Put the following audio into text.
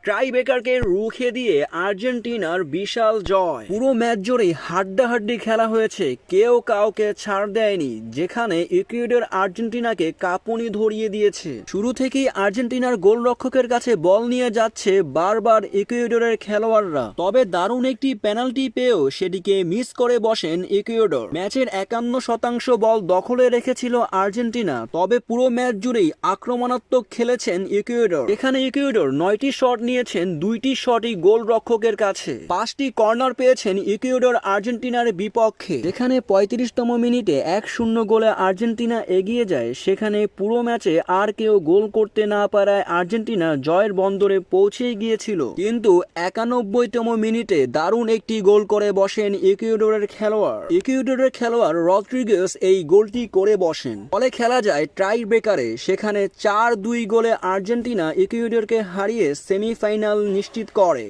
টাই ব্রেকারকে রুখে দিয়ে আর্জেন্টিনার বিশাল জয়। পুরো ম্যাচ জুড়েই হাড্ডাহাড্ডি খেলা হয়েছে, কেউ কাউকে ছাড় দেয়নি, যেখানে ইকুয়েডর আর্জেন্টিনাকে কাঁপুনি ধরিয়ে দিয়েছে। শুরু থেকেই আর্জেন্টিনার গোলরক্ষকের কাছে বল নিয়ে যাচ্ছে বারবার ইকুয়েডরের খেলোয়াড়রা, তবে দারুণ একটি পেনাল্টি পেয়েও সেটিকে মিস করে বসেন ইকুয়েডর। ম্যাচের 51% বল দখলে রেখেছিল আর্জেন্টিনা, তবে পুরো ম্যাচ জুড়েই আক্রমণাত্মক খেলেছেন ইকুয়েডর। এখানে ইকুয়েডর 9টি শট নিয়েছেন, 2টি শটই গোলরক্ষকের কাছে। 5টি কর্নার পেয়েছেন ইকুয়েডর আর্জেন্টিনার বিপক্ষে। যেখানে 35তম মিনিটে 1-0 গোলে আর্জেন্টিনা এগিয়ে যায়, সেখানে পুরো ম্যাচে আর কেউ গোল করতে না পারায় আর্জেন্টিনা জয়ের বন্দরে পৌঁছে গিয়েছিল। কিন্তু 91তম মিনিটে দারুণ একটি গোল করে বসেন ইকুয়েডরের খেলোয়াড় রদ্রিগেজ এই গোলটি করে বসেন। ফলে খেলা যায় টাই ব্রেকারে। সেখানে 4-2 গোলে আর্জেন্টিনা ইকুয়েডরকে হারিয়ে সেমিফাইনাল নিশ্চিত করে।